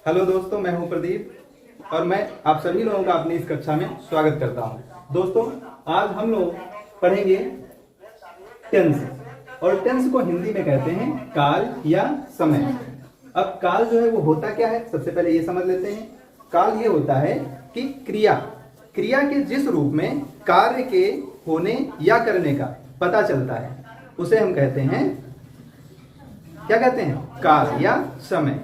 Hello दोस्तों, मैं हूं प्रदीप और मैं आप सभी लोगों का अपनी इस कक्षा में स्वागत करता हूं। दोस्तों, आज हम लोग पढ़ेंगे टेंस। और टेंस को हिंदी में कहते हैं काल या समय। अब काल जो है वो होता क्या है, सबसे पहले ये समझ लेते हैं। काल ये होता है कि क्रिया के जिस रूप में कार्य के होने या करने का पता चलता है उसे हम कहते हैं, क्या कहते हैं, काल या समय।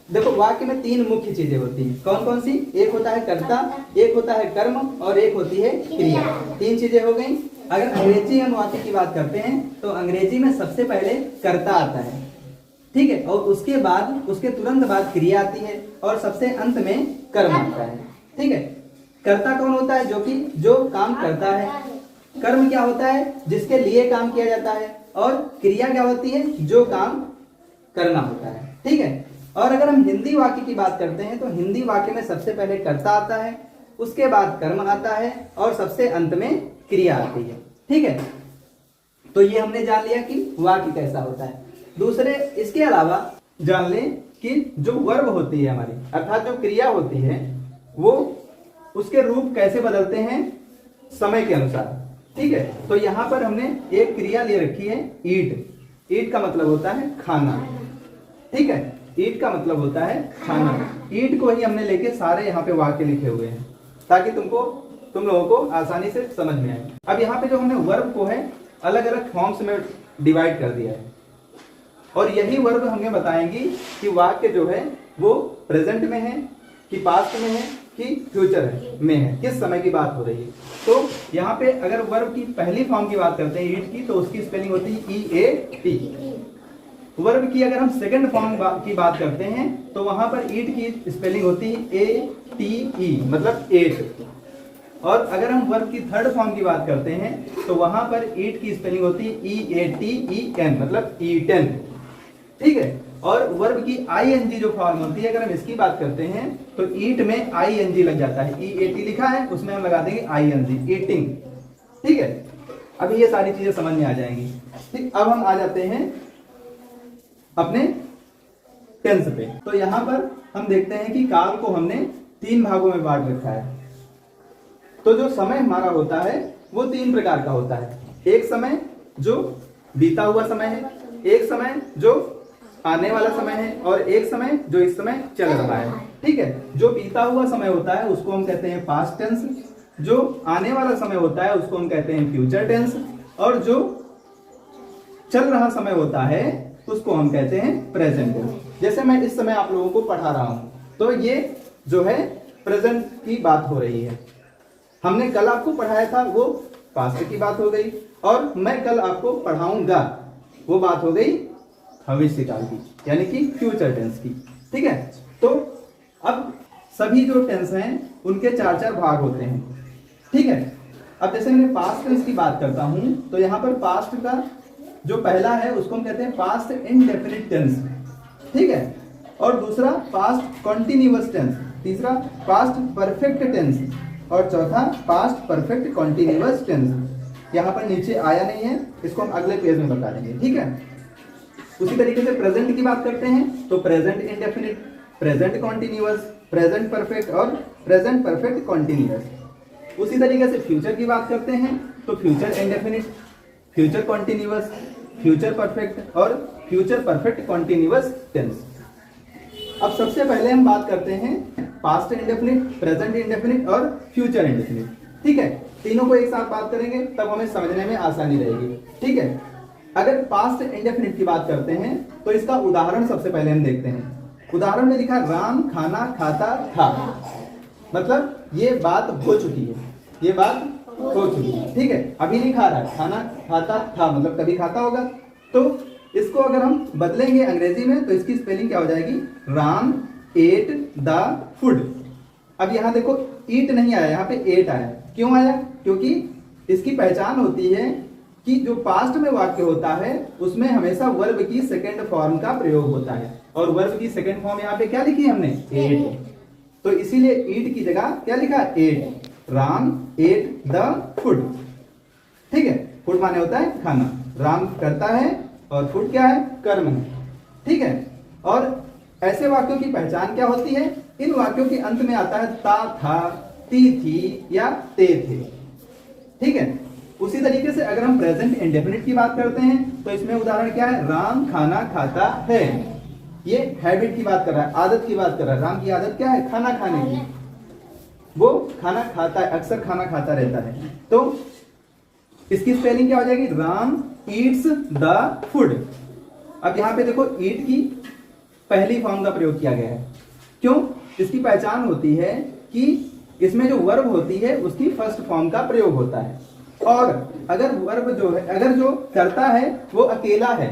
देखो, वाक्य में तीन मुख्य चीजें होती हैं। कौन कौन सी? एक होता है कर्ता, एक होता है कर्म और एक होती है क्रिया। तीन चीजें हो गई। अगर अंग्रेजी हम वाक्य की बात करते हैं तो अंग्रेजी में सबसे पहले कर्ता आता है, ठीक है, और उसके बाद, उसके तुरंत बाद क्रिया आती है और सबसे अंत में कर्म आता है, ठीक है। कर्ता कौन होता है? जो काम करता है। कर्म क्या होता है? जिसके लिए काम किया जाता है। और क्रिया क्या होती है? जो काम करना होता है, ठीक है। और अगर हम हिंदी वाक्य की बात करते हैं तो हिंदी वाक्य में सबसे पहले कर्ता आता है, उसके बाद कर्म आता है और सबसे अंत में क्रिया आती है, ठीक है। तो ये हमने जान लिया कि वाक्य कैसा होता है। दूसरे, इसके अलावा जान लें कि जो वर्ब होती है हमारी, अर्थात जो क्रिया होती है, वो उसके रूप कैसे बदलते हैं समय के अनुसार, ठीक है। तो यहां पर हमने एक क्रिया ले रखी है, ईट। ईट का मतलब होता है खाना, ठीक है। ईट का मतलब होता है खाना। ईट को ही हमने लेके सारे यहाँ पे वाक्य लिखे हुए हैं ताकि तुम लोगों को आसानी से समझ में आए। अब यहाँ पे जो हमने वर्ब को है अलग अलग फॉर्म्स में डिवाइड कर दिया है और यही वर्ब हमें बताएंगी कि वाक्य जो है वो प्रेजेंट में है कि पास्ट में है कि फ्यूचर में है, किस समय की बात हो रही है। तो यहाँ पे अगर वर्ब की पहली फॉर्म की बात करते हैं ईट की, तो उसकी स्पेलिंग होती है EAT। वर्ब की अगर हम सेकंड फॉर्म की बात करते हैं तो वहां पर ईट की स्पेलिंग होती है ATE, मतलब एट। और अगर हम वर्ब की थर्ड फॉर्म की बात करते हैं तो वहां पर ईट की स्पेलिंग होती है EATEN, मतलब ईटन, ठीक है। और वर्ब की ING जो फॉर्म होती है, अगर हम इसकी बात करते हैं तो ईट में ING लग जाता है। EAT लिखा है, उसमें हम लगा देंगे ING, ईटिंग, ठीक है। अभी ये सारी चीजें समझ में आ जाएंगी, ठीक। अब हम आ जाते हैं अपने टेंस पे। तो यहां पर हम देखते हैं कि काल को हमने तीन भागों में बांट रखा है। तो जो समय हमारा होता है वो तीन प्रकार का होता है। एक समय जो बीता हुआ समय है, एक समय जो आने वाला समय है और एक समय जो इस समय चल रहा है, ठीक है। जो बीता हुआ समय होता है उसको हम कहते हैं पास्ट टेंस, जो आने वाला समय होता है उसको हम कहते हैं फ्यूचर टेंस, और जो चल रहा समय होता है उसको हम कहते हैं प्रेजेंट टेंस। जैसे मैं इस समय आप लोगों को पढ़ा रहा हूं तो ये जो है प्रेजेंट की बात हो रही है। हमने कल आपको पढ़ाया था वो पास्ट की बात हो गई, और मैं कल आपको पढ़ाऊंगा वो बात हो गई भविष्य काल की, यानी कि फ्यूचर टेंस की, ठीक है। तो अब सभी जो टेंस हैं उनके चार चार भाग होते हैं, ठीक है। अब जैसे मैं पास्ट टेंस की बात करता हूं तो यहां पर पास्ट का जो पहला है उसको हम कहते हैं पास्ट इंडेफिनिट टेंस, ठीक है। और दूसरा पास्ट कॉन्टिन्यूअस टेंस, तीसरा पास्ट परफेक्ट टेंस और चौथा पास्ट परफेक्ट कॉन्टिन्यूअस टेंस। यहाँ पर नीचे आया नहीं है, इसको हम अगले पेज में बता देंगे, ठीक है। उसी तरीके से प्रेजेंट की बात करते हैं तो present indefinite, present continuous, present perfect और प्रेजेंट परफेक्ट कॉन्टिन्यूअस। उसी तरीके से फ्यूचर की बात करते हैं तो future indefinite, future continuous, future perfect और फ्यूचर परफेक्ट कॉन्टिन्यूअस टेंस। अब सबसे पहले हम बात करते हैं पास्ट इंडेफिनिट, प्रेजेंट इंडेफिनिट और फ्यूचर इंडेफिनिट, ठीक है। तीनों को एक साथ बात करेंगे तब हमें समझने में आसानी रहेगी, ठीक है। अगर पास्ट इंडेफिनिट की बात करते हैं तो इसका उदाहरण सबसे पहले हम देखते हैं। उदाहरण में लिखा राम खाना खाता था, मतलब ये बात हो चुकी है, ये बात हो चुकी है, ठीक है। अभी नहीं खा रहा है, खाना खाता था मतलब कभी खाता होगा। तो इसको अगर हम बदलेंगे अंग्रेजी में तो इसकी स्पेलिंग क्या हो जाएगी? Ram ate the food. अब यहाँ देखो ईट नहीं आया, यहाँ पे एट आया। क्यों आया? क्योंकि इसकी पहचान होती है कि जो पास्ट में वाक्य होता है उसमें हमेशा वर्ब की सेकंड फॉर्म का प्रयोग होता है, और वर्ब की सेकंड फॉर्म यहाँ पे क्या लिखी है हमने? एट। तो इसीलिए ईट की जगह क्या लिखा? Ate. Ram ate the food, ठीक है। फूड माने होता है खाना, राम करता है और फूड क्या है? कर्म है, ठीक है। और ऐसे वाक्यों की पहचान क्या होती है? इन वाक्यों के अंत में आता है ता, था, ती, थी या ते, थे। ठीक है। उसी तरीके से अगर हम प्रेजेंट इंडेफिनिट की बात करते हैं तो इसमें उदाहरण क्या है? राम खाना खाता है। ये हैबिट की बात कर रहा है, आदत की बात कर रहा है। राम की आदत क्या है? खाना खाने की। वो खाना खाता है, अक्सर खाना खाता रहता है। तो इसकी स्पेलिंग क्या हो जाएगी? Ram eats the food. अब यहां पे देखो ईट की पहली फॉर्म का प्रयोग किया गया है। क्यों? इसकी पहचान होती है कि इसमें जो वर्ब होती है उसकी फर्स्ट फॉर्म का प्रयोग होता है। और अगर वर्ब जो है, अगर जो करता है वो अकेला है,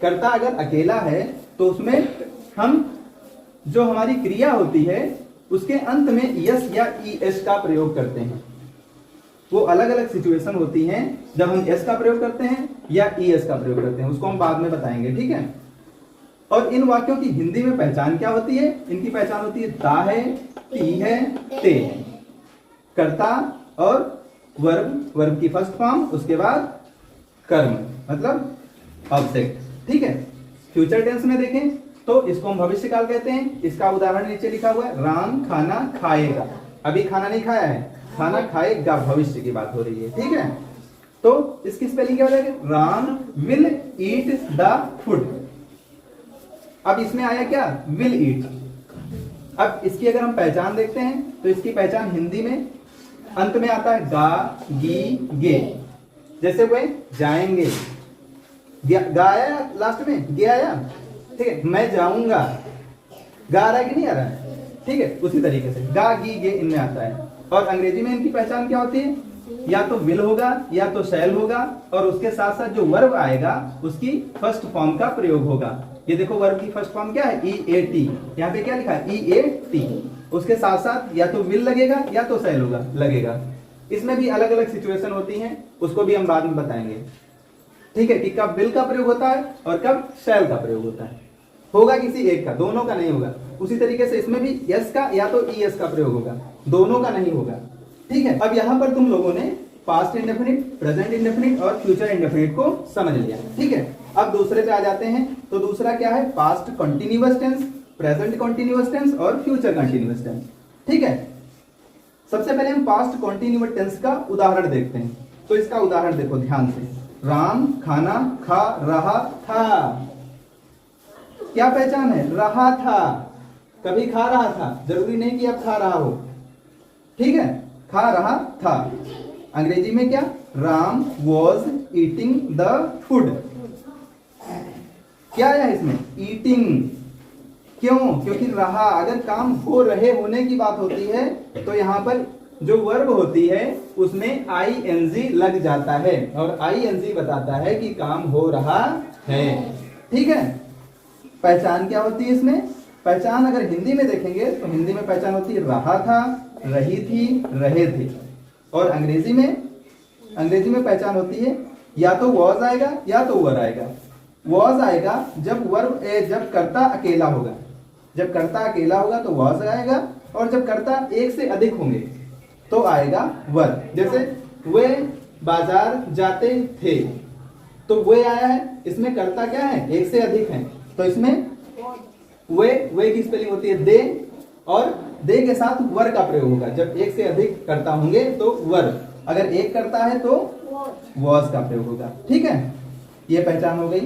करता अगर अकेला है तो उसमें हम जो हमारी क्रिया होती है उसके अंत में यस या ईएस का प्रयोग करते हैं। वो अलग अलग सिचुएशन होती हैं जब हम एस का प्रयोग करते हैं या ईएस का प्रयोग करते हैं, उसको हम बाद में बताएंगे। ठीक है। और इन वाक्यों की हिंदी में पहचान क्या होती है? इनकी पहचान होती है ता है, ती है, ते है। कर्ता और वर्ब, वर्ब की फर्स्ट फॉर्म, उसके बाद कर्म मतलब ऑब्जेक्ट। ठीक है। फ्यूचर टेंस में देखें तो इसको हम भविष्य काल कहते हैं। इसका उदाहरण नीचे लिखा हुआ है, राम खाना खाएगा। अभी खाना नहीं खाया है, खाना खाएगा, भविष्य की बात हो रही है। ठीक है। तो इसकी स्पेलिंग क्या हो जाएगी? Ram will eat the food. अब इसमें आया क्या? Will eat. अब इसकी अगर हम पहचान देखते हैं तो इसकी पहचान हिंदी में अंत में आता है गा, गी, गे। जैसे वे जाएंगे, गा आया लास्ट में, गे आया। ठीक है। मैं जाऊंगा, गा आ रहा है कि नहीं आ रहा है? ठीक है। उसी तरीके से गा, गी, गे इनमें आता है। और अंग्रेजी में इनकी पहचान क्या होती है? या तो विल होगा या तो शैल होगा, और उसके साथ साथ जो वर्ब आएगा उसकी फर्स्ट फॉर्म का प्रयोग होगा। ये देखो वर्ब की फर्स्ट फॉर्म क्या है? EAT। यहाँ पे क्या लिखा है? EAT। उसके साथ साथ या तो विल लगेगा या तो शैल होगा लगेगा। इसमें भी अलग अलग सिचुएशन होती हैं, उसको भी हम बाद में बताएंगे। ठीक है, कि कब विल का प्रयोग होता है और कब शैल का प्रयोग होता है। होगा किसी एक का, दोनों का नहीं होगा। उसी तरीके से इसमें भी यस का या तो ईएस का प्रयोग होगा, दोनों का नहीं होगा। ठीक है। अब यहां पर तुम लोगों ने पास्ट इंडेफिनिट, प्रेजेंट इंडेफिनिट और फ्यूचर इंडेफिनिट को समझ लिया। ठीक है। अब दूसरे पे आ जाते हैं। तो दूसरा क्या है? Past continuous tense, present continuous tense और फ्यूचर कंटिन्यूअस टेंस। ठीक है। सबसे पहले हम पास्ट कंटिन्यूअस टेंस का उदाहरण देखते हैं। तो इसका उदाहरण देखो ध्यान से, राम खाना खा रहा था। क्या पहचान है? रहा था। कभी खा रहा था, जरूरी नहीं कि अब खा रहा हो। ठीक है। खा रहा था। अंग्रेजी में क्या? Ram was eating the food. क्या आया इसमें? ईटिंग। क्यों? क्योंकि रहा, अगर काम हो रहे होने की बात होती है तो यहां पर जो वर्ब होती है उसमें ING लग जाता है, और ING बताता है कि काम हो रहा है। ठीक है। पहचान क्या होती है इसमें? पहचान अगर हिंदी में देखेंगे तो हिंदी में पहचान होती है रहा था, रही थी, रहे थे। और अंग्रेजी में पहचान होती है या तो वॉज आएगा या तो वर आएगा। वॉज आएगा जब वर्ब जब कर्ता अकेला होगा। जब कर्ता अकेला होगा तो वॉज आएगा, और जब कर्ता एक से अधिक होंगे तो आएगा वर। जैसे वे बाजार जाते थे, तो वे आया है। इसमें कर्ता क्या है? एक से अधिक है, तो इसमें वे की स्पेलिंग होती है दे, और दे के साथ वर का प्रयोग होगा। जब एक से अधिक कर्ता होंगे तो वर, अगर एक करता है तो वॉज का प्रयोग होगा। ठीक है। ये पहचान हो गई।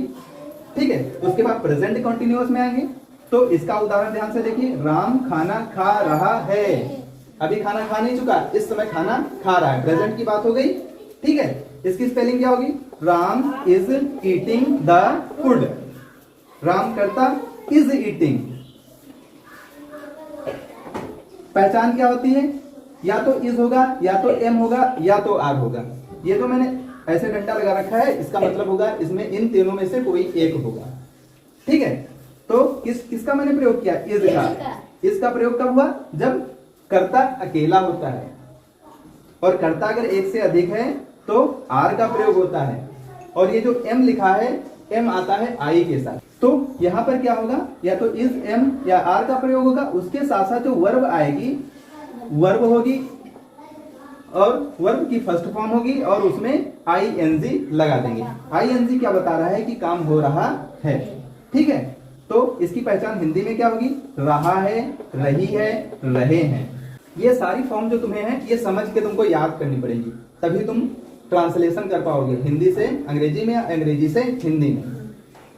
ठीक है। उसके बाद प्रेजेंट कंटिन्यूअस में आएंगे तो इसका उदाहरण ध्यान से देखिए, राम खाना खा रहा है। अभी खाना खा नहीं चुका, इस समय खाना खा रहा है, प्रेजेंट की बात हो गई। ठीक है। इसकी स्पेलिंग क्या होगी? Ram is eating the food. Ram करता, इज ईटिंग। पहचान क्या होती है? या तो इज होगा या तो एम होगा या तो आर होगा। ये तो मैंने ऐसे डंडा लगा रखा है, इसका मतलब होगा इसमें इन तीनों में से कोई एक होगा। ठीक है। तो किसका मैंने प्रयोग किया? इज का। इसका प्रयोग कब हुआ? जब कर्ता अकेला होता है, और कर्ता अगर एक से अधिक है तो आर का प्रयोग होता है। और ये जो एम लिखा है, एम आता है आई के साथ। तो यहां पर क्या होगा? या तो इज एम या आर का प्रयोग होगा, उसके साथ साथ जो वर्ब आएगी, वर्ब होगी और वर्ब की फर्स्ट फॉर्म होगी, और उसमें ING लगा देंगे। ING क्या बता रहा है? कि काम हो रहा है। ठीक है। तो इसकी पहचान हिंदी में क्या होगी? रहा है, रही है, रहे हैं। ये सारी फॉर्म जो तुम्हें है ये समझ के तुमको याद करनी पड़ेगी, तभी तुम ट्रांसलेशन कर पाओगे हिंदी से अंग्रेजी में, अंग्रेजी से हिंदी में,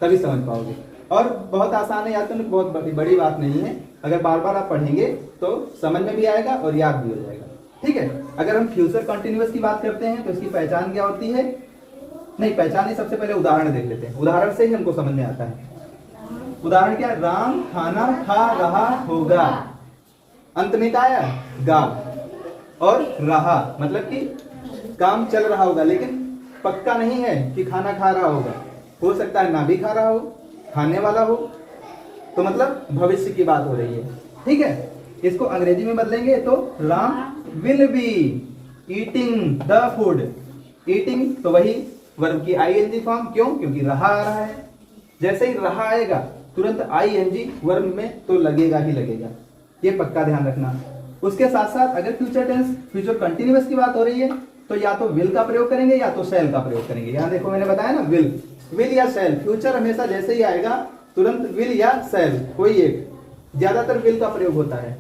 तभी समझ पाओगे। और बहुत आसान है याद करना, बहुत बड़ी बात नहीं है। अगर बार बार आप पढ़ेंगे तो समझ में भी आएगा और याद भी हो जाएगा। ठीक है, अगर हम फ्यूचर कंटिन्यूअस की बात करते हैं तो इसकी पहचान क्या होती है? नहीं, पहचान नहीं, सबसे पहले उदाहरण देख लेते हैं। उदाहरण से ही हमको समझ में आता है। उदाहरण क्या है? राम खाना खा रहा होगा, अंत में क्या आया? गा। और रहा मतलब कि काम चल रहा होगा, लेकिन पक्का नहीं है कि खाना खा रहा होगा, हो सकता है ना भी खा रहा हो, खाने वाला हो, तो मतलब भविष्य की बात हो रही है। ठीक है, इसको अंग्रेजी में बदलेंगे तो Ram will be eating the food. Eating तो वही वर्ब की आईएनजी फॉर्म, क्यों? क्योंकि रहा आ रहा है। जैसे ही रहा आएगा तुरंत आईएनजी वर्ब में तो लगेगा ही लगेगा, ये पक्का ध्यान रखना। उसके साथ साथ अगर फ्यूचर टेंस, फ्यूचर कंटिन्यूअस की बात हो रही है तो या तो विल का प्रयोग करेंगे या तो शैल का प्रयोग करेंगे। यहाँ देखो मैंने बताया ना, विल या शैल। फ्यूचर हमेशा जैसे ही आएगा तुरंत विल या शैल, कोई एक, ज्यादातर विल का प्रयोग होता है।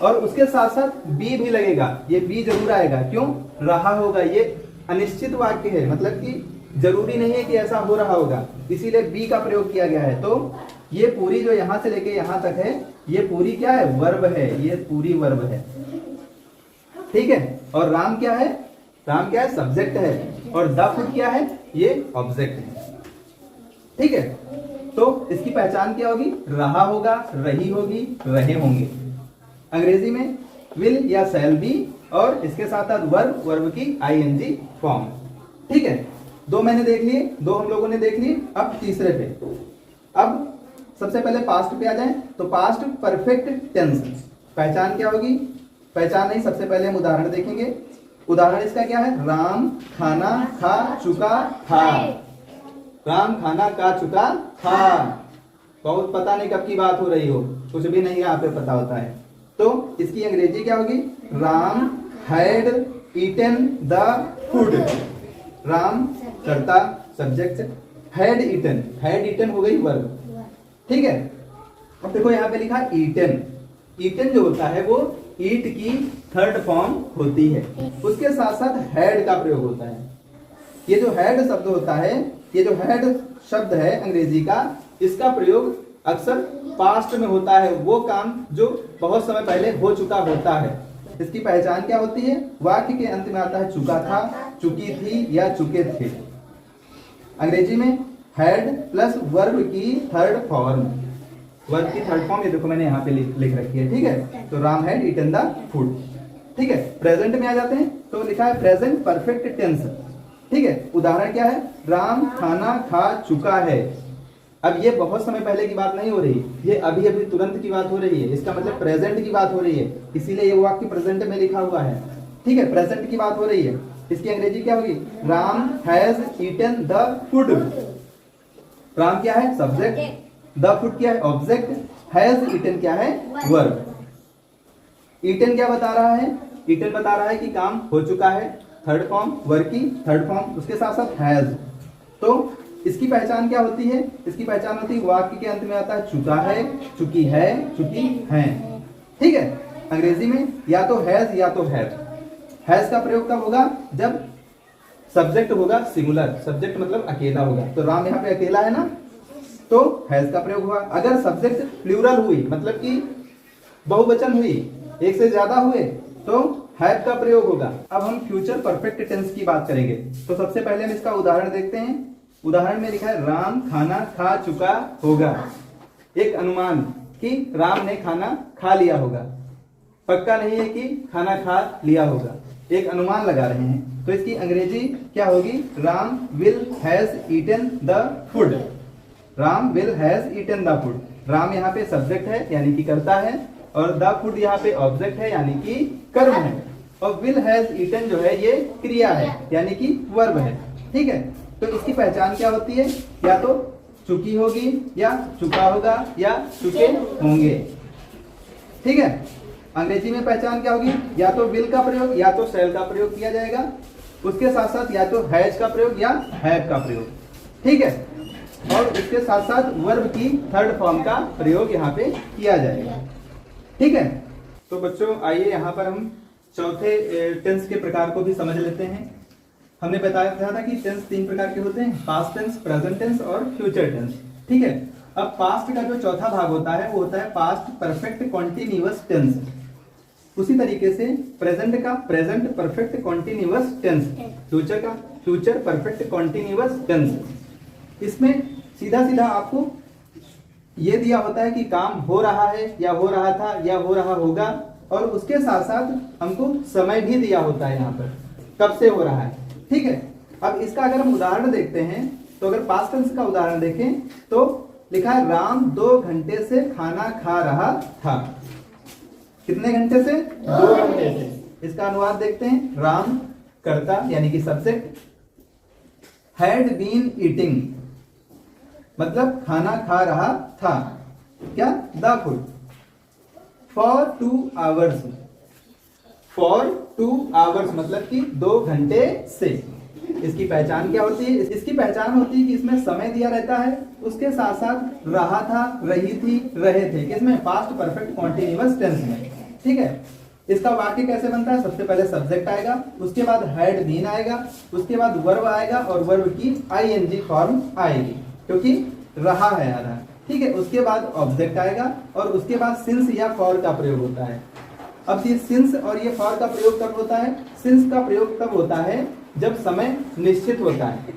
और उसके साथ साथ बी भी लगेगा, ये बी जरूर आएगा। क्यों? रहा होगा, ये अनिश्चित वाक्य है, मतलब कि जरूरी नहीं है कि ऐसा हो रहा होगा, इसीलिए बी का प्रयोग किया गया है। तो ये पूरी जो यहां से लेके यहां तक है, ये पूरी क्या है? वर्ब है, ये पूरी वर्ब है। ठीक है, और राम क्या है? राम क्या है? सब्जेक्ट है। और द फूड क्या है? ये ऑब्जेक्ट है। ठीक है, तो इसकी पहचान क्या होगी? रहा होगा, रही होगी, रहे होंगे। अंग्रेजी में विल या शैल बी, और इसके साथ साथ वर्ब, वर्ब की आईएनजी फॉर्म। ठीक है, दो मैंने देख लिए, दो हम लोगों ने देख लिए। अब तीसरे पे, अब सबसे पहले पास्ट पे आ जाएं तो पास्ट परफेक्ट टेंस पहचान क्या होगी? पहचान नहीं, सबसे पहले हम उदाहरण देखेंगे। उदाहरण इसका क्या है? राम खाना खा चुका था। राम खाना खा चुका था। बहुत पता नहीं कब की बात हो रही हो, कुछ भी नहीं यहाँ पे पता होता है। तो इसकी अंग्रेजी क्या होगी? Ram had eaten the food. Ram कर्ता सब्जेक्ट, हैड ईटन हो गई वर्ब। ठीक है, अब देखो यहाँ पे लिखा ईटन। ईटन जो होता है वो ईट की थर्ड फॉर्म होती है, उसके साथ साथ हैड का प्रयोग होता है। ये जो हैड शब्द होता है, ये जो हैड शब्द है अंग्रेजी का, इसका प्रयोग अक्सर पास्ट में होता है, वो काम जो बहुत समय पहले हो चुका होता है। इसकी पहचान क्या होती है? वाक्य के अंत में आता है चुका था, चुकी थी या चुके थे। अंग्रेजी में हैड प्लस वर्ब की थर्ड फॉर्म, वर्ब की थर्ड फॉर्म ये देखो मैंने यहाँ पे लिख रखी है। ठीक है, तो Ram had eaten the food. ठीक है, प्रेजेंट में आ जाते हैं तो लिखा है प्रेजेंट परफेक्ट टेंस। ठीक है, उदाहरण क्या है? राम खाना खा चुका है। अब ये बहुत समय पहले की बात नहीं हो रही, ये अभी अभी तुरंत की बात हो रही है, इसका मतलब प्रेजेंट की बात हो रही है, इसीलिए ये वाक्य प्रेजेंट में लिखा हुआ है। ठीक है, प्रेजेंट की बात हो रही है। इसकी अंग्रेजी क्या होगी? Ram has eaten the food. Ram क्या है? सब्जेक्ट, द फूड क्या है? ऑब्जेक्ट, हैज ईटन क्या है? वर्ब। ईटन क्या बता रहा है? ईटन बता रहा है कि काम हो चुका है, थर्ड फॉर्म, वर्ब की थर्ड फॉर्म, उसके साथ साथ हैज। तो इसकी पहचान क्या होती है? इसकी पहचान होती है वाक्य के अंत में आता है चुका है, चुकी है, चुकी हैं। ठीक है, अंग्रेजी में या तो हैज या तो हैव। हैज का प्रयोग कब होगा? जब सब्जेक्ट होगा सिंगुलर, सब्जेक्ट मतलब अकेला होगा। तो राम यहाँ पे अकेला है ना, तो हैज का प्रयोग हुआ। अगर सब्जेक्ट प्लूरल हुई, मतलब कि बहुवचन हुई, एक से ज्यादा हुए, तो हैव का प्रयोग होगा। अब हम फ्यूचर परफेक्ट टेंस की बात करेंगे, तो सबसे पहले हम इसका उदाहरण देखते हैं। उदाहरण में लिखा है राम खाना खा चुका होगा। एक अनुमान कि राम ने खाना खा लिया होगा, पक्का नहीं है कि खाना खा लिया होगा, एक अनुमान लगा रहे हैं। तो इसकी अंग्रेजी क्या होगी? Ram will has eaten the food. Ram will has eaten the food. Ram यहाँ पे सब्जेक्ट है यानी कि कर्ता है, और द फूड यहाँ पे ऑब्जेक्ट है यानी कि कर्म है, और विल हैज ईटन जो है ये क्रिया है यानी कि वर्ब है। ठीक है, तो इसकी पहचान क्या होती है? या तो चुकी होगी, या चुका होगा, या चुके होंगे। ठीक है, अंग्रेजी में पहचान क्या होगी? या तो विल का प्रयोग या तो शैल का प्रयोग किया जाएगा, उसके साथ साथ या तो हैज का प्रयोग या हैव का प्रयोग। ठीक है, और उसके साथ साथ वर्ब की थर्ड फॉर्म का प्रयोग यहाँ पे किया जाएगा। ठीक है, तो बच्चों आइए यहाँ पर हम चौथे टेंस के प्रकार को भी समझ लेते हैं। हमने बताया था कि टेंस 3 प्रकार के होते हैं, पास्ट टेंस, प्रेजेंट टेंस और फ्यूचर टेंस। ठीक है, अब पास्ट का जो चौथा भाग होता है वो होता है पास्ट परफेक्ट कॉन्टिन्यूअस टेंस। उसी तरीके से प्रेजेंट का present perfect continuous tense, future का फ्यूचर परफेक्ट कॉन्टिन्यूअस टेंस। इसमें सीधा सीधा आपको ये दिया होता है कि काम हो रहा है या हो रहा था या हो रहा होगा, और उसके साथ साथ हमको समय भी दिया होता है यहाँ पर कब से हो रहा है। ठीक है, अब इसका अगर हम उदाहरण देखते हैं तो अगर पास्ट टेंस का उदाहरण देखें तो लिखा है राम 2 घंटे से खाना खा रहा था। कितने घंटे से? 2 घंटे से। इसका अनुवाद देखते हैं, राम कर्ता यानी कि सब्जेक्ट, हैड बीन ईटिंग मतलब खाना खा रहा था, क्या? The food, for 2 hours, for 2 hours मतलब कि 2 घंटे से। इसकी पहचान क्या होती है? इसकी पहचान होती है कि इसमें समय दिया रहता है, उसके साथ साथ रहा था, रही थी, रहे थे, किसमें? पास्ट परफेक्ट कॉन्टिन्यूअस टेंस में। ठीक है, इसका वाक्य कैसे बनता है? सबसे पहले सब्जेक्ट आएगा, उसके बाद हैड बीन आएगा, उसके बाद वर्ब आएगा और वर्ब की आईएनजी फॉर्म आएगी क्योंकि रहा है आधा। ठीक है, उसके बाद ऑब्जेक्ट आएगा और उसके बाद सिंस या फॉर का प्रयोग होता है। अब ये सिंस और ये फॉर का प्रयोग कब होता है? सिंस का प्रयोग तब होता है जब समय निश्चित होता है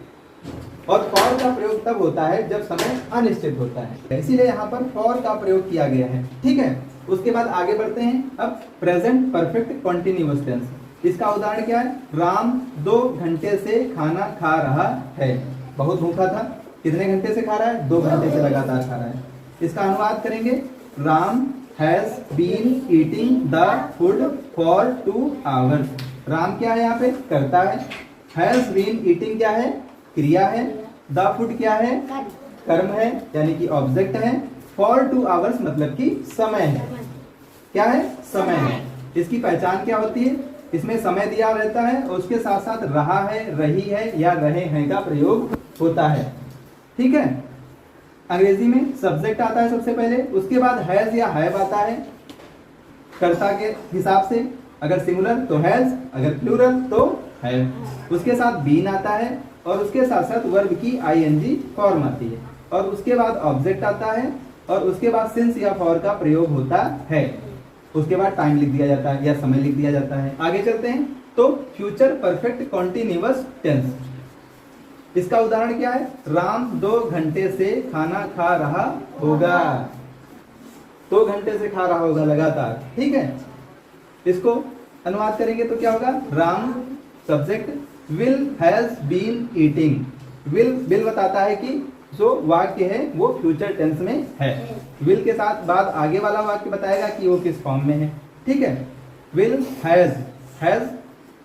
और फॉर का प्रयोग तब होता है जब समय अनिश्चित होता है, इसीलिए यहाँ पर फॉर का प्रयोग किया गया है। ठीक है, उसके बाद आगे बढ़ते हैं। अब प्रेजेंट परफेक्ट कॉन्टिन्यूअस टेंस, इसका उदाहरण क्या है? राम 2 घंटे से खाना खा रहा है। बहुत भूखा था, कितने घंटे से खा रहा है? 2 घंटे से लगातार खा रहा है। इसका अनुवाद करेंगे, Ram has been eating the food for 2 hours. Ram क्या है? यहाँ पे कर्ता है, हैज बीन ईटिंग क्या है? क्रिया है, द फूड क्या है? कर्म है यानी कि ऑब्जेक्ट है, फॉर 2 आवर्स मतलब कि समय है। क्या है? समय है। इसकी पहचान क्या होती है? इसमें समय दिया रहता है और उसके साथ साथ रहा है, रही है या रहे हैं का प्रयोग होता है। ठीक है, अंग्रेजी में सब्जेक्ट आता है सबसे पहले, उसके बाद हैज या हैव आता है कर्ता के हिसाब से, अगर सिंगुलर तो हैज, अगर प्लूरल तो हैव, उसके साथ बीन आता है और उसके साथ साथ वर्ब की आईएनजी फॉर्म आती है और उसके बाद ऑब्जेक्ट आता है और उसके बाद सिंस या फॉर का प्रयोग होता है। उसके बाद टाइम लिख दिया जाता है या समय लिख दिया जाता है। आगे चलते हैं तो फ्यूचर परफेक्ट कॉन्टिन्यूअस टेंस, इसका उदाहरण क्या है? राम 2 घंटे से खाना खा रहा होगा। 2 घंटे से खा रहा होगा लगातार। ठीक है, इसको अनुवाद करेंगे तो क्या होगा? Ram subject, will has been eating. Will बताता है कि जो वाक्य है वो फ्यूचर टेंस में है। विल के साथ बाद आगे वाला वाक्य बताएगा कि वो किस फॉर्म में है। ठीक है, विल हैज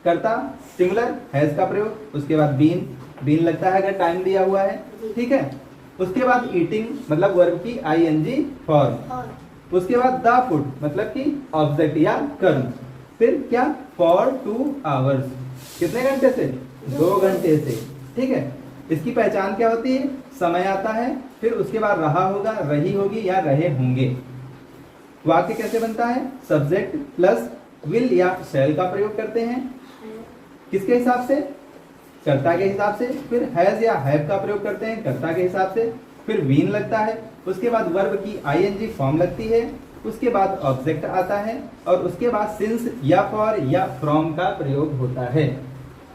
करता सिंगुलर, हैज का प्रयोग, उसके बाद बीन लगता है अगर टाइम दिया हुआ है। ठीक है, उसके बाद ईटिंग मतलब वर्ब की आईएनजी फॉर्म, उसके बाद द फूड मतलब कि ऑब्जेक्ट या कर्म, फिर क्या? फॉर 2 आवर्स, कितने घंटे से? 2 घंटे से। ठीक है, इसकी पहचान क्या होती है? समय आता है, फिर उसके बाद रहा होगा, रही होगी या रहे होंगे। वाक्य कैसे बनता है? सब्जेक्ट प्लस विल या शैल का प्रयोग करते हैं, किसके हिसाब से? कर्ता के हिसाब से। फिर हैज या हैव का प्रयोग करते हैं कर्ता के हिसाब से, फिर बीन लगता है, उसके बाद वर्ब की आईएनजी फॉर्म लगती है, उसके बाद ऑब्जेक्ट आता है और उसके बाद सिंस या फॉर या फ्रॉम का प्रयोग होता है।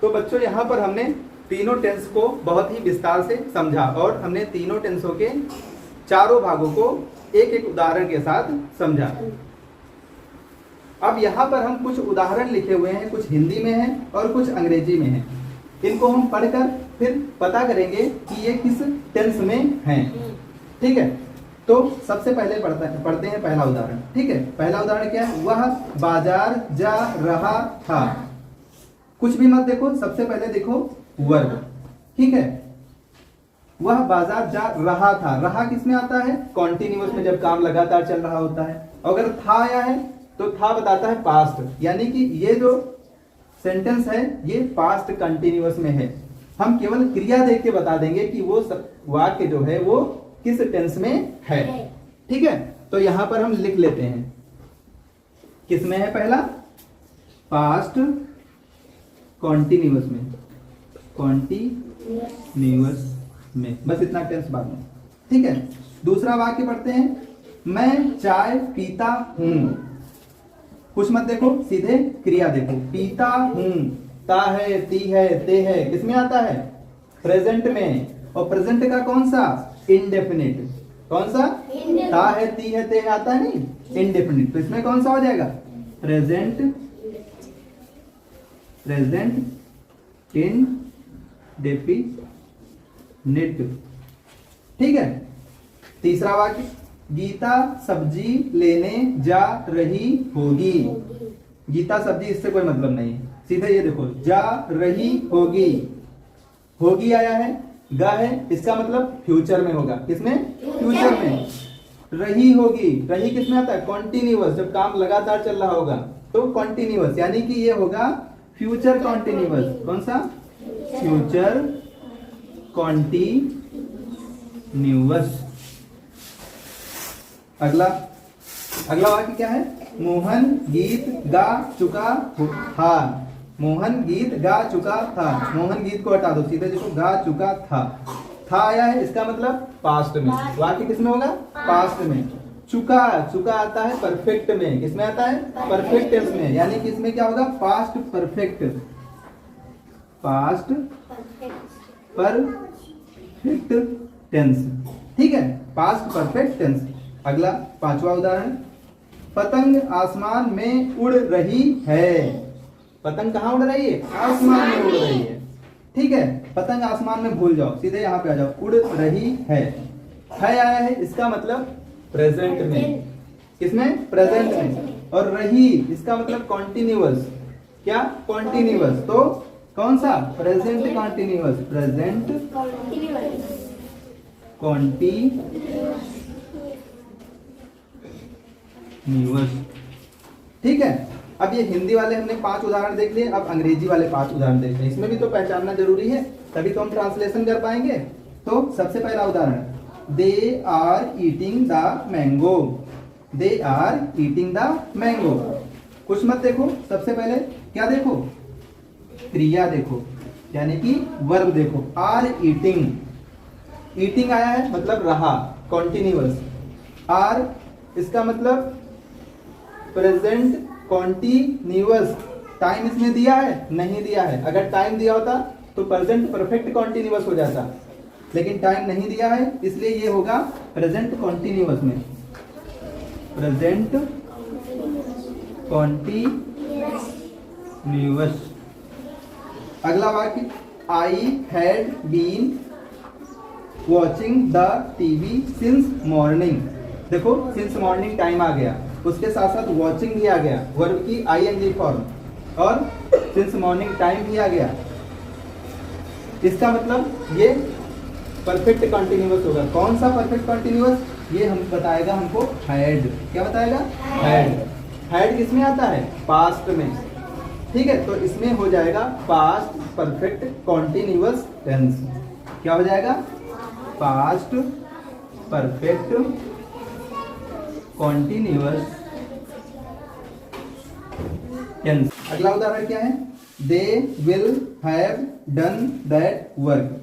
तो बच्चों यहाँ पर हमने तीनों टेंस को बहुत ही विस्तार से समझा और हमने तीनों टेंसों के चारों भागों को एक एक उदाहरण के साथ समझा। अब यहाँ पर हम कुछ उदाहरण लिखे हुए हैं, कुछ हिंदी में हैं और कुछ अंग्रेजी में हैं। इनको हम पढ़कर फिर पता करेंगे कि ये किस टेंस में हैं। ठीक है, तो सबसे पहले पढ़ते हैं पहला उदाहरण। ठीक है, पहला उदाहरण क्या है? वह बाजार जा रहा था। कुछ भी मत देखो, सबसे पहले देखो वर्ब। ठीक है, वह बाजार जा रहा था। रहा किस में आता है? कॉन्टिन्यूअस में, जब काम लगातार चल रहा होता है। अगर था आया है तो था बताता है पास्ट, यानी कि ये जो सेंटेंस है ये पास्ट कंटिन्यूअस में है। हम केवल क्रिया देख के बता देंगे कि वो वाक्य जो है वो किस टेंस में है। ठीक है, तो यहां पर हम लिख लेते हैं किस में है, पहला पास्ट कॉन्टिन्यूअस में, कॉन्टिन्यूअस में, बस इतना टेंस बाद में। ठीक है, दूसरा वाक्य पढ़ते हैं, मैं चाय पीता हूं। कुछ मत देखो, सीधे क्रिया देखो। पीता हूं, ता है, ती है, ते है, किसमें आता है, प्रेजेंट में। और प्रेजेंट का कौन सा, इंडेफिनिट। कौन सा, ता है, ती है, ते है आता है नहीं, इंडेफिनिट। तो इसमें कौन सा हो जाएगा, प्रेजेंट, प्रेजेंट इंडेफिनिट। ठीक है, तीसरा वाक्य, गीता सब्जी लेने जा रही होगी। गीता सब्जी, इससे कोई मतलब नहीं है, सीधे ये देखो, जा रही होगी। होगी आया है, गा है, इसका मतलब फ्यूचर में होगा। किसमें, फ्यूचर में। रही होगी, रही किसमें आता है, कॉन्टिन्यूअस, जब काम लगातार चल रहा होगा तो कॉन्टिन्यूअस, यानी कि ये होगा फ्यूचर कॉन्टिन्यूअस। कौन सा, फ्यूचर कॉन्टिन्यूअस। अगला वाक्य क्या है, मोहन गीत गा चुका था। मोहन गीत गा चुका था। मोहन गीत को हटा दो, सीधे देखो, गा चुका था आया है, इसका मतलब पास्ट में। वाक्य किसमें होगा, पास्ट में। चुका, चुका आता है परफेक्ट में। किसमें आता है, परफेक्ट टेंस में, यानी कि इसमें क्या होगा, past perfect, past perfect tense. ठीक है, पास्ट परफेक्ट टेंस। अगला पांचवा उदाहरण, पतंग आसमान में उड़ रही है। पतंग कहाँ उड़ रही है, आसमान में उड़ रही है। ठीक है, पतंग आसमान में भूल जाओ, सीधे यहाँ पे आ जाओ, उड़ रही है आया है, इसका मतलब प्रेजेंट में। किसमें, प्रेजेंट में। और रही, इसका मतलब कॉन्टिन्यूअस। क्या, कॉन्टिन्यूअस। तो कौन सा, प्रेजेंट कॉन्टिन्यूअस, प्रेजेंट कॉन्टिन्यूअस। ठीक है, अब ये हिंदी वाले हमने 5 उदाहरण देख लिए, अब अंग्रेजी वाले 5 उदाहरण देखते हैं। इसमें भी तो पहचानना जरूरी है, तभी तो हम ट्रांसलेशन कर पाएंगे। तो सबसे पहला उदाहरण, they are eating the mango. They are eating the mango. कुछ मत देखो, सबसे पहले क्या देखो, क्रिया देखो, यानी कि वर्ब देखो। आर ईटिंग, ईटिंग आया है मतलब रहा, कॉन्टिन्यूअस। आर, इसका मतलब प्रेजेंट कॉन्टिन्यूअस। टाइम इसमें दिया है, नहीं दिया है। अगर टाइम दिया होता तो प्रेजेंट परफेक्ट कॉन्टिन्यूअस हो जाता, लेकिन टाइम नहीं दिया है, इसलिए ये होगा प्रेजेंट कॉन्टिन्यूअस में, प्रेजेंट कॉन्टिन्यूअस। अगला वाक्य, I had been watching the TV since morning. देखो, सिंस मॉर्निंग टाइम आ गया, उसके साथ साथ वॉचिंग भी आ गया, वर्ब की आईएनजी फॉर्म, और सिंस मॉर्निंग टाइम भी आ गया। इसका मतलब ये परफेक्ट कॉन्टिन्यूअस होगा। कौन सा परफेक्ट कॉन्टिन्यूअस, ये हम बताएगा हमको हैड। क्या बताएगा, हैड। हैड किसमें आता है, पास्ट में। ठीक है, तो इसमें हो जाएगा पास्ट परफेक्ट कॉन्टिन्यूअस टेंस। क्या हो जाएगा, पास्ट परफेक्ट कॉन्टिन्यूअस टेंस। अगला उदाहरण क्या है, they will have done that work.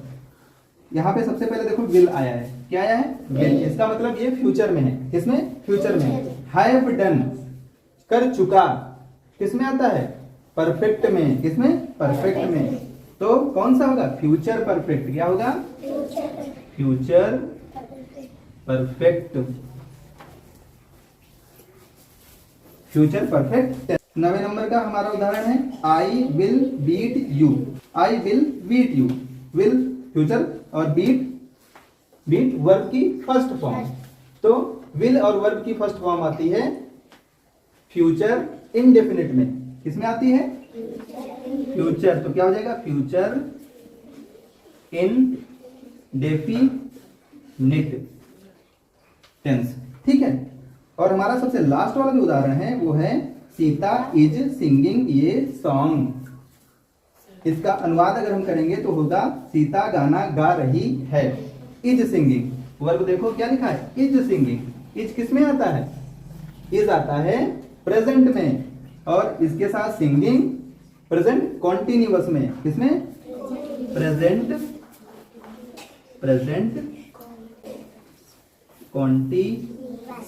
यहां पे सबसे पहले देखो विल आया है। क्या आया है, विल। इसका मतलब ये फ्यूचर में है। किसमें, फ्यूचर में। हैव डन, कर चुका, किसमें आता है, परफेक्ट में। किसमें, परफेक्ट में। तो कौन सा होगा, फ्यूचर परफेक्ट। क्या होगा, फ्यूचर परफेक्ट, फ्यूचर परफेक्ट। 9वें नंबर का हमारा उदाहरण है, I will beat you. I will beat you. Will future और बीट वर्ब की फर्स्ट फॉर्म। तो विल और वर्ब की फर्स्ट फॉर्म आती है फ्यूचर इंडेफिनिट में। किसमें आती है, फ्यूचर। तो क्या हो जाएगा, फ्यूचर इंडेफिनिट टेंस। ठीक है, और हमारा सबसे लास्ट वाला जो उदाहरण है वो है, सीता इज सिंगिंग ये सॉन्ग। इसका अनुवाद अगर हम करेंगे तो होगा सीता गाना गा रही है। इज सिंगिंग, वर्ब देखो क्या लिखा है, इज सिंगिंग। इज किस में आता है, इज आता है प्रेजेंट में, और इसके साथ सिंगिंग प्रेजेंट कॉन्टिन्यूअस में, किसमें, प्रेजेंट कॉन्टिन्यूअस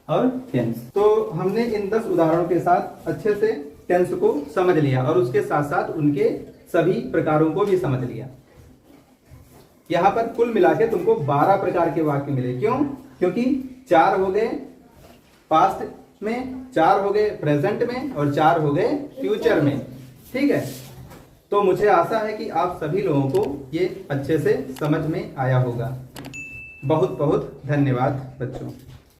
और टेंस। तो हमने इन 10 उदाहरणों के साथ अच्छे से टेंस को समझ लिया और उसके साथ साथ उनके सभी प्रकारों को भी समझ लिया। यहां पर कुल मिला के तुमको 12 प्रकार के वाक्य मिले। क्यों? क्योंकि 4 हो गए पास्ट में, 4 हो गए प्रेजेंट में और 4 हो गए फ्यूचर में। ठीक है, तो मुझे आशा है कि आप सभी लोगों को ये अच्छे से समझ में आया होगा। बहुत बहुत धन्यवाद बच्चों।